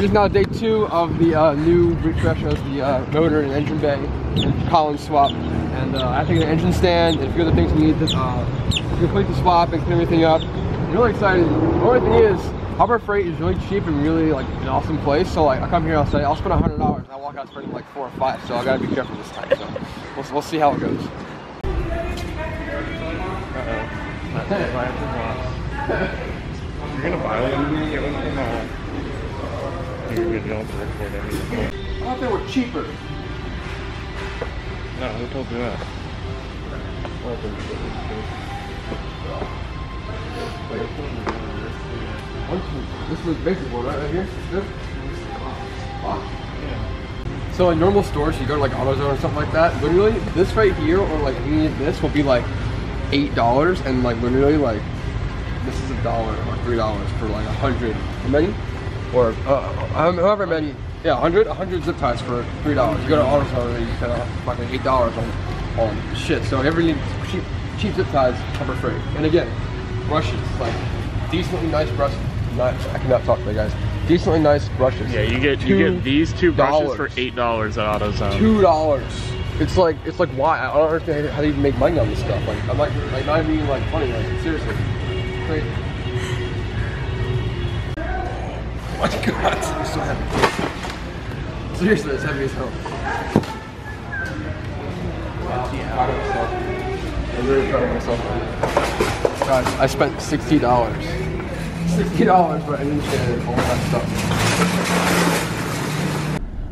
It is now day 2 of the new refresh of the motor and engine bay and column swap. And I have to get an engine stand and a few other things we need to complete the swap and clean everything up. I'm really excited. The only thing is, Harbor Freight is really cheap and really like an awesome place. So like I come here, I'll say I'll spend $100 and I walk out spending like 4 or 5. So I gotta be careful this time. So we'll see how it goes. You're gonna violate me? You're good, you don't have to record anything. I thought they were cheaper. No, who told you that? This is the basic one, right here? This? Wow. Yeah. So like normal stores, you go to like AutoZone or something like that, literally this right here or like any of this will be like $8 and like literally like this is $1 or $3 for like 100. How many? Or however many. Yeah, 100 zip ties for $3. You go to AutoZone and you spend fucking $8 on shit. So every need cheap zip ties, Harbor Freight. And again, brushes, like decently nice brushes. I cannot talk today, guys. Decently nice brushes. Yeah, you get these 2 brushes for $8 at AutoZone. $2. It's like why? I don't understand how they even make money on this stuff. Like I'm like not even like funny. Like seriously, crazy. Oh my god, I'm so heavy. Seriously, it's heavy as hell. Wow, I'm proud of myself. I'm really proud of myself. Guys, I spent $60 for an engine and all that stuff.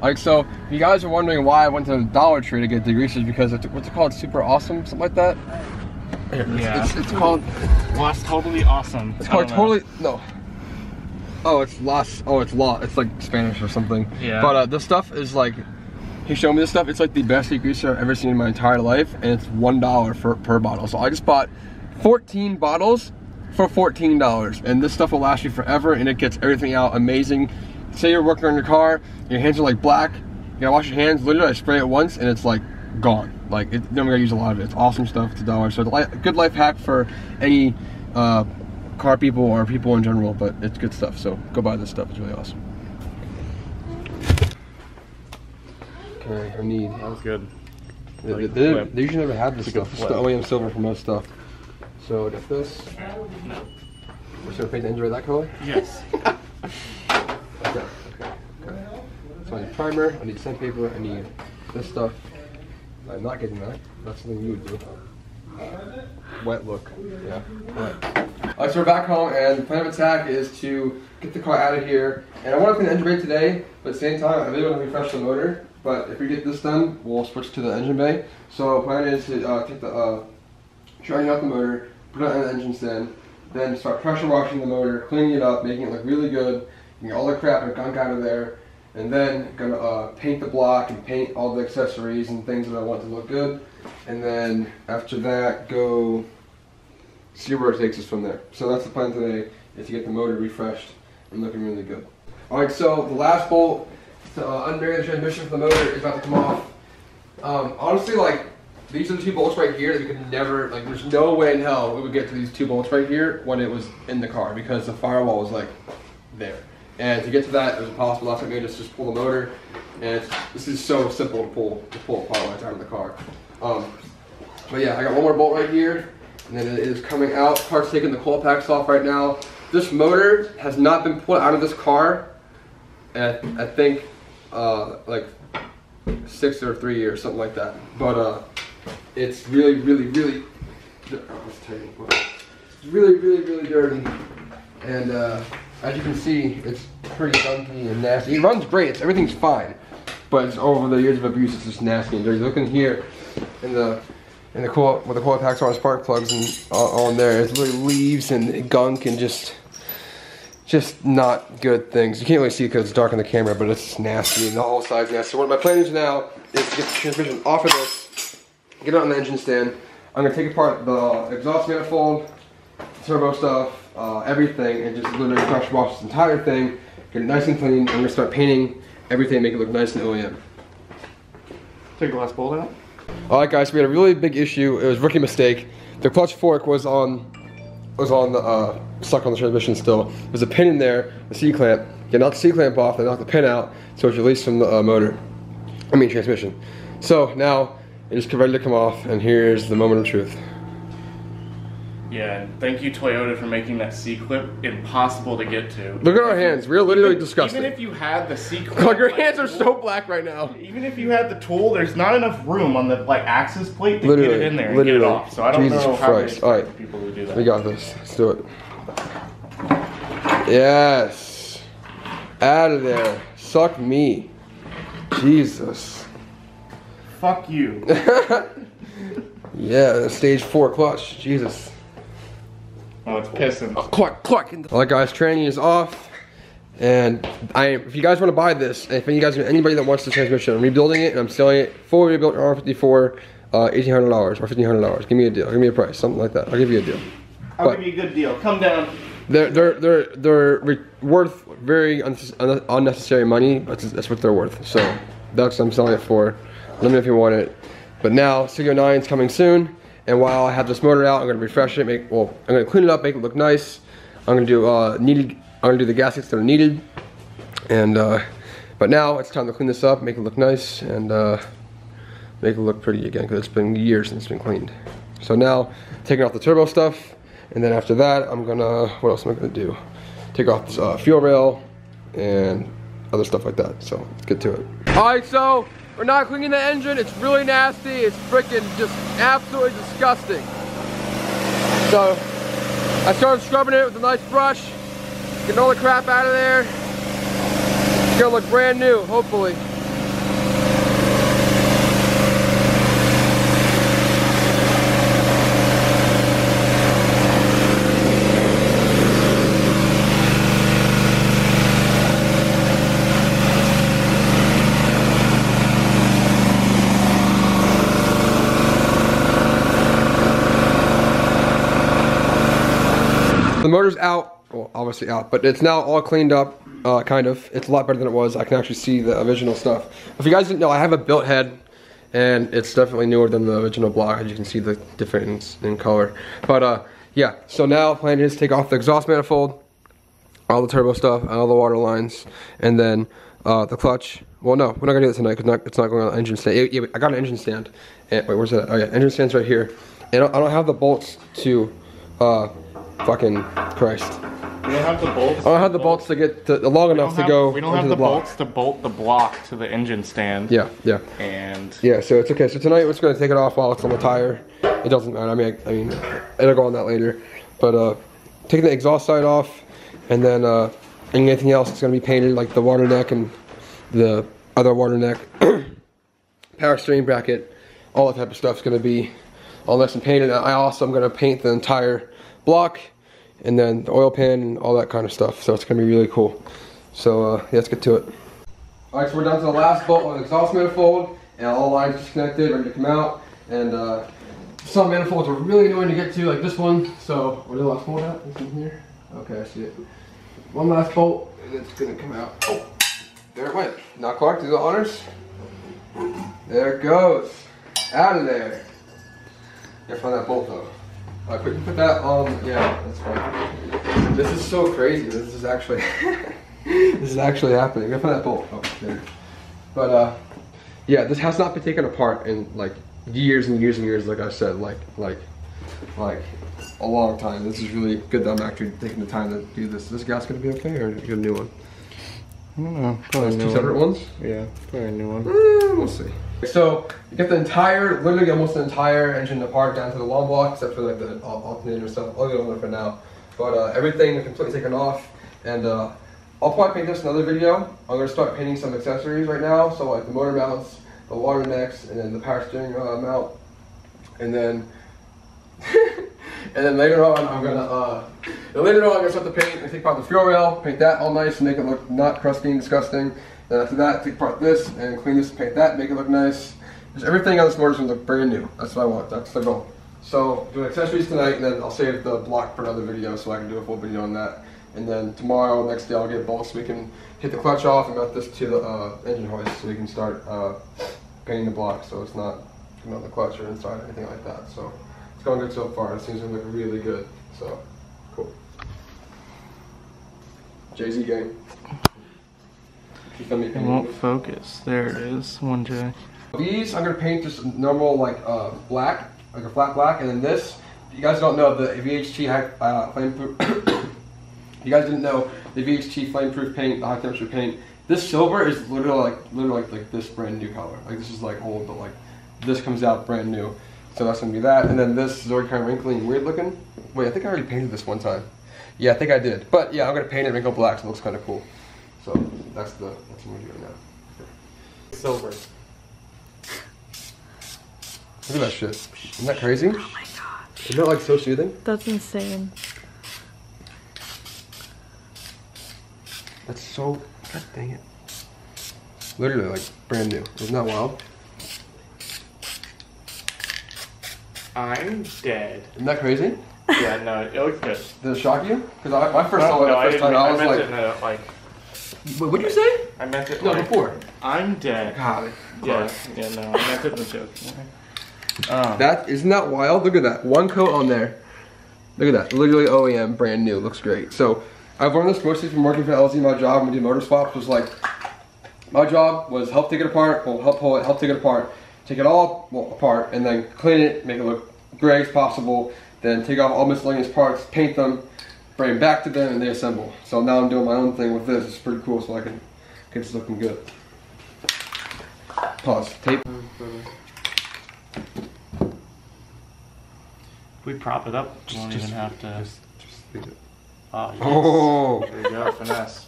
Like, so, if you guys are wondering why I went to the Dollar Tree to get degreasers, because it's, what's it called? Super Awesome? Something like that? Yeah. It's called... Well, it's totally awesome. It's called totally... No. Oh, it's Las... Oh, it's La... It's like Spanish or something. Yeah. But this stuff is like... He showed me this stuff. It's like the best degreaser I've ever seen in my entire life. And it's $1 per bottle. So I just bought 14 bottles for $14. And this stuff will last you forever. And it gets everything out amazing. Say you're working on your car, your hands are like black, you gotta wash your hands. Literally I spray it once and it's like gone. Like I'm gonna use a lot of it. It's awesome stuff. It's $1. So it's a good life hack for any car people or people in general, but it's good stuff. So go buy this stuff. It's really awesome. Okay, I need. That was good. They usually never have this stuff. It's the OEM silver for most stuff. So get this. No. We're gonna paint the engine that color? Yes. Okay. So I need primer, I need sandpaper, I need this stuff. I'm not getting that. That's something you would do. Wet look. Yeah. Wet. Alright, so we're back home and the plan of attack is to get the car out of here. And I want to clean the engine bay today, but at the same time I really want to refresh the motor. But if we get this done, we'll switch to the engine bay. So the plan is to take the shine out the motor, put it on the engine stand, then start pressure washing the motor, cleaning it up, making it look really good. Get all the crap and gunk out of there, and then gonna paint the block and paint all the accessories and things that I want to look good, and then after that go see where it takes us from there. So that's the plan today, is to get the motor refreshed and looking really good. Alright, so the last bolt to unbury the transmission for the motor is about to come off. Honestly, like, these are the 2 bolts right here that we could never, like, there's no way in hell we would get to these 2 bolts right here when it was in the car, because the firewall was like there. And to get to that, it was impossible. Last time I made us just pull the motor, and this is so simple to pull apart when it's out of the car. But yeah, I got one more bolt right here, and then it is coming out. The car's taking the coil packs off right now. This motor has not been pulled out of this car, and I think like 6 or 3 years, something like that. But it's really, really, really, it's really dirty, and as you can see, it's pretty gunky and nasty. It runs great, everything's fine, but it's over the years of abuse, it's just nasty and dirty. Look in here, in the coil, where the coil packs are on spark plugs and all in there, it's literally leaves and gunk and just not good things. You can't really see it because it's dark on the camera, but it's nasty and the whole side's nasty. So what my plan is now is to get the transmission off of this, get it on the engine stand. I'm gonna take apart the exhaust manifold, turbo stuff, everything, and just literally pressure wash this entire thing, get it nice and clean. I'm gonna start painting everything, make it look nice and OEM. Take the last bolt out. Alright guys, we had a really big issue. It was a rookie mistake. The clutch fork was on the stuck on the transmission still. There's a pin in there, the C-clamp, Get knock the C-clamp off, then knock the pin out, so it's released from the motor. I mean transmission. So now it's just ready to come off, and here's the moment of truth. Yeah, and thank you Toyota for making that C-clip impossible to get to. Look at our hands, we're literally disgusting. Even if you had the C-clip, like your hands are so black right now. Even if you had the tool, there's not enough room on the axis plate to get it in there and get it off. So I don't know how they expect people to do that. We got this. Let's do it. Yes. Out of there. Suck me. Jesus. Fuck you. Yeah, stage 4 clutch. Jesus. Oh, it's pissing. Oh, cluck. Alright guys, training is off. And if you guys want to buy this, if you guys, anybody that wants the transmission, I'm rebuilding it and I'm selling it fully rebuilt R54, $1,800 or $1,500. Give me a deal. Give me a price, something like that. I'll give you a deal. I'll give you a good deal. Come down. They're worth very unnecessary money, but that's what they're worth. So that's what I'm selling it for. Let me know if you want it. But now 609 is coming soon, and while I have this motor out, I'm gonna refresh it. I'm gonna clean it up, make it look nice. I'm gonna do I'm gonna do the gaskets that are needed, and but now it's time to clean this up, make it look nice, and make it look pretty again, because it's been years since it's been cleaned. So now taking off the turbo stuff, and then after that, I'm gonna, what else am I gonna do? Take off this fuel rail and other stuff like that. So let's get to it. All right, so we're not cleaning the engine. It's really nasty. It's freaking just absolutely disgusting. So I started scrubbing it with a nice brush, getting all the crap out of there. It's gonna look brand new, hopefully. The motor's out, well, obviously out, but it's now all cleaned up, kind of. It's a lot better than it was. I can actually see the original stuff. If you guys didn't know, I have a built head, and it's definitely newer than the original block, as you can see the difference in color. But yeah, so now plan is to take off the exhaust manifold, all the turbo stuff, and all the water lines, and then the clutch. Well, no, we're not gonna do that tonight because it's not going on the engine stand. Yeah, I got an engine stand. And, wait, where's that? Oh yeah, engine stand's right here. And I don't have the bolts to fucking Christ. We don't have the bolts. I don't have the bolts to get long enough to go. We don't have the bolts to bolt the block to the engine stand. Yeah. And yeah, so it's okay. So tonight we're just gonna take it off while it's on the tire. It doesn't matter. I mean, it'll go on that later. But taking the exhaust side off, and then anything else that's gonna be painted, like the water neck and the other water neck, power steering bracket, all that type of stuff's gonna be all nice and painted. I also am gonna paint the entire block, and then the oil pan and all that kind of stuff. So it's gonna be really cool. So yeah, let's get to it. All right, so we're down to the last bolt on the exhaust manifold, and all the lines are disconnected, ready to come out. And some manifolds are really annoying to get to, like this one. So where's the last bolt at? This one here. Okay, I see it. One last bolt, and it's gonna come out. Oh, there it went. Now Clark, do the honors. There it goes. Out of there. Gotta find that bolt though. I couldn't put that on. Yeah, that's fine. This is so crazy. This is actually this is actually happening. I found that bolt. Oh, there. But yeah, this has not been taken apart in like years and years and years. Like I said, like a long time. This is really good that I'm actually taking the time to do this. Is this gas gonna be okay, or get a new one? I don't know. Probably two separate ones. Yeah, probably a new one. We'll see. So you get the entire, literally almost the entire engine apart down to the long block, except for like the alternator and stuff. I'll get on there for now. But everything is completely taken off, and I'll probably paint this in another video. I'm gonna start painting some accessories right now. So like the motor mounts, the water necks, and then the power steering mount, and then and then later on I'm gonna start the paint and take apart the fuel rail, paint that all nice, and make it look not crusty and disgusting. Then after that, take apart this and clean this, paint that, make it look nice. Just everything on this motor is gonna look brand new. That's what I want. That's the goal. So do accessories tonight, and then I'll save the block for another video so I can do a full video on that. And then tomorrow, next day, I'll get bolts so we can hit the clutch off and mount this to the engine hoist so we can start painting the block so it's not on the clutch or inside or anything like that. So it's going good so far. It seems to look really good. So cool. Jay-Z gang. It won't focus. There it is. 1J. These I'm gonna paint just normal like black, like a flat black, and then this. You guys don't know the VHT flameproof. You guys didn't know the VHT flameproof paint, the high temperature paint. This silver is literally like this brand new color. Like this is like old, but like this comes out brand new. So that's gonna be that. And then this is already kind of wrinkly and weird looking. Wait, I think I already painted this one time. Yeah, I think I did. But yeah, I'm gonna paint it wrinkle black, so it looks kind of cool. So that's what I'm gonna do right now. Silver. Look at that shit. Isn't that crazy? Oh my god. Isn't that like so soothing? That's insane. That's so, god dang it. Literally like brand new. Isn't that wild? I'm dead. Isn't that crazy? Yeah, no, it looks good. Did it shock you? Because I first saw it the first time, I was like... Wait, what'd you say? I meant it no, before. I'm dead. God. Yeah, yeah, no, I meant it in a joke. Isn't that wild? Look at that. One coat on there. Look at that. Literally OEM, brand new. Looks great. So, I've learned this mostly from working for LZ. My job when we do motor swaps was like, my job was help take it apart, well, help pull it, help take it apart, take it all apart, and then clean it, make it look gray as possible, then take off all miscellaneous parts, paint them, bring them back to them, and they assemble. So now I'm doing my own thing with this. It's pretty cool, so I can get this looking good. Pause. Tape. If we prop it up, we won't even have to... Just leave it. Oh, yes. Oh! There you go, finesse.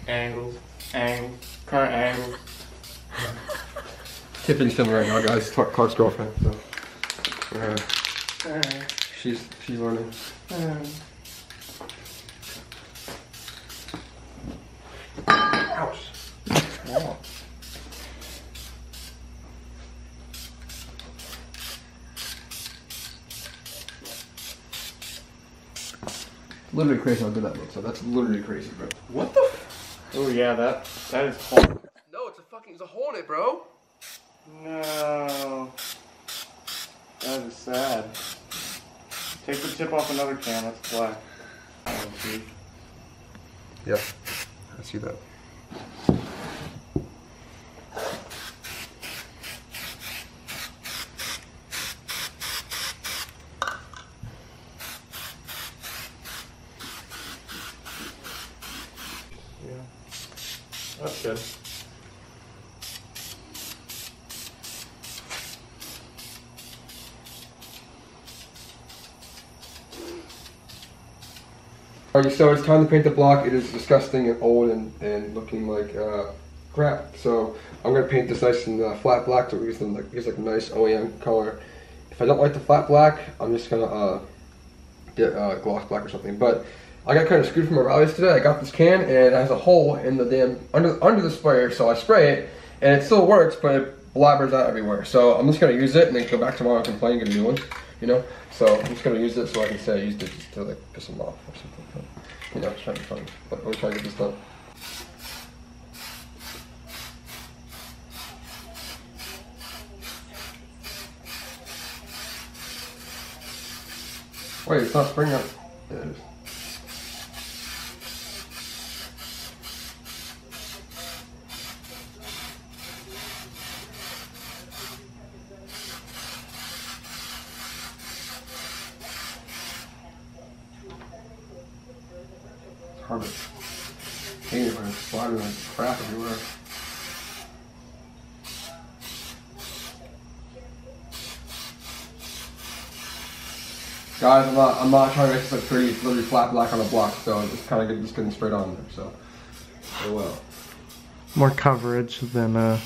Angles, current angles. Tipping similar right now, guys. Clark's girlfriend. So, she's learning. Ouch. Oh. Literally crazy how good that looks. So that's literally crazy, bro. What the? Oh yeah, that is horrible. No, it's a hole in it, bro. No, that is sad. Take the tip off another can. That's black. Yeah, I see that. That's good. Alright, so it's time to paint the block. It is disgusting and old and looking like crap. So I'm gonna paint this nice and flat black to use them like a nice OEM color. If I don't like the flat black, I'm just gonna get gloss black or something. But I got kind of screwed from my rallies today. I got this can and it has a hole in the damn under the sprayer, so I spray it and it still works, but it blabbers out everywhere. So I'm just gonna use it and then go back tomorrow and complain and get a new one, you know. So I'm just gonna use it so I can say I used it just to like piss them off or something. But, you know, it's trying to be funny. But I'm trying to get this done. Wait, it's not spraying up. Yeah, it is. Hard to paint it when it's splattering like crap everywhere. Guys, I'm not trying to make this look pretty. It's literally flat black on a block, so it's kind of just getting sprayed on there. So, oh well. More coverage than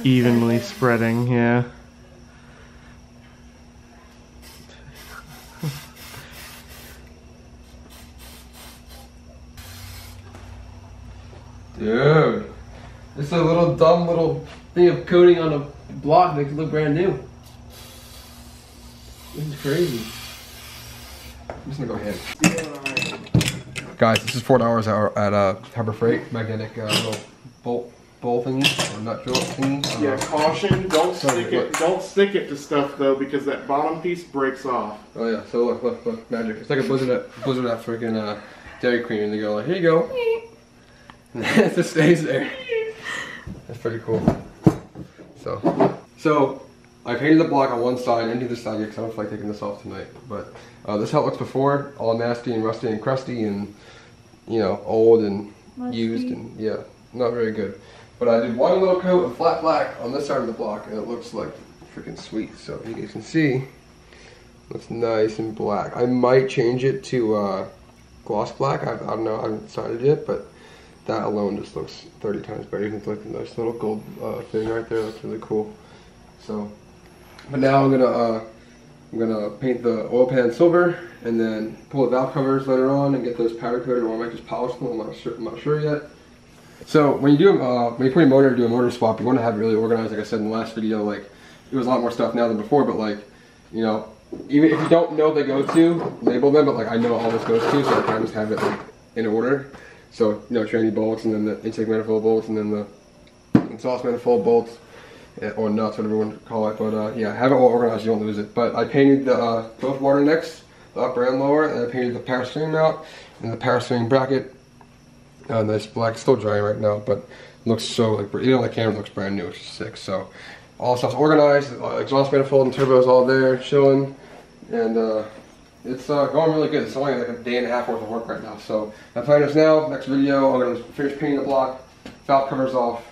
evenly spreading, yeah. Dude, it's a little dumb little thing of coating on a block makes it look brand new. This is crazy. I'm just gonna go ahead. Guys, this is $4 at Harbor Freight. Magnetic little bolt bowl thingy or nut drill thingy. Yeah, caution, don't stick it. Don't stick it to stuff though, because that bottom piece breaks off. Oh yeah, so look, magic. It's like a blizzard at freaking Dairy Queen, and they go like, here you go. And it just stays there. That's pretty cool. So I painted the block on one side and the side because I don't feel like taking this off tonight. But this is how it looks before, all nasty and rusty and crusty and, you know, old and used and yeah, not very good. But I did one little coat of flat black on this side of the block and it looks like freaking sweet. So you guys can see, it looks nice and black. I might change it to gloss black. I don't know, I haven't decided yet, but that alone just looks 30 times better. You can look at the nice little gold thing right there. Looks really cool. So, but now I'm gonna paint the oil pan silver and then pull the valve covers later on and get those powder coated, or I might just polish them. I'm not sure yet. So when you put a motor, do a motor swap, you want to have it really organized. Like I said in the last video, like it was a lot more stuff now than before. But like, you know, even if you don't know the go-to, label them. But like I know all this goes to, so I kind of just have it like in order. So, you know, tranny bolts, and then the intake manifold bolts, and then the exhaust manifold bolts, or nuts, whatever you want to call it. But yeah, have it all organized, you don't lose it. But I painted the both water necks, the upper and lower, and I painted the power steering mount and the power steering bracket. Nice black, still drying right now, but it looks so, like, even on the camera it looks brand new, which is sick. So, all stuff's organized, exhaust manifold and turbos all there, chilling, and it's going really good. It's only like a day and a half worth of work right now. So my plan is now, next video, I'm going to finish painting the block, valve covers off,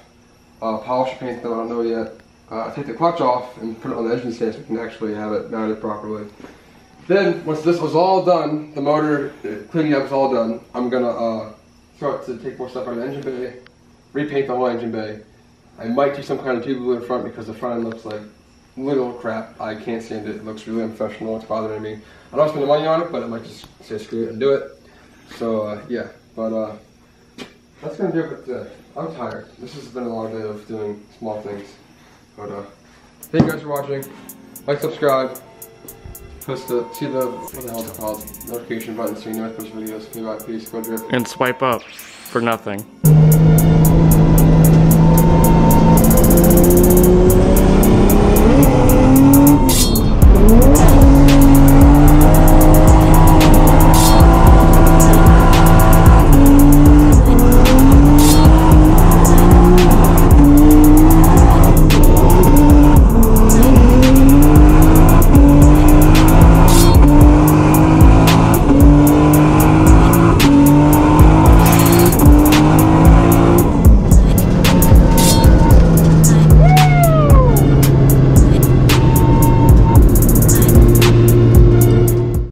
polish the paint though I don't know yet, take the clutch off and put it on the engine stand so we can actually have it mounted properly. Then, once this was all done, the motor cleaning up is all done, I'm going to start to take more stuff out of the engine bay, repaint the whole engine bay. I might do some kind of tube glue in front because the front end looks like little crap. I can't stand it. It looks really unprofessional. It's bothering me. I don't spend the money on it, but I might just say screw it and do it. So yeah, but that's gonna do it for today. I'm tired. This has been a long day of doing small things. But thank you guys for watching. Like, subscribe, see the what the hell is it called? Notification button so you know I post videos. Okay, bye, peace, go drip. And swipe up for nothing.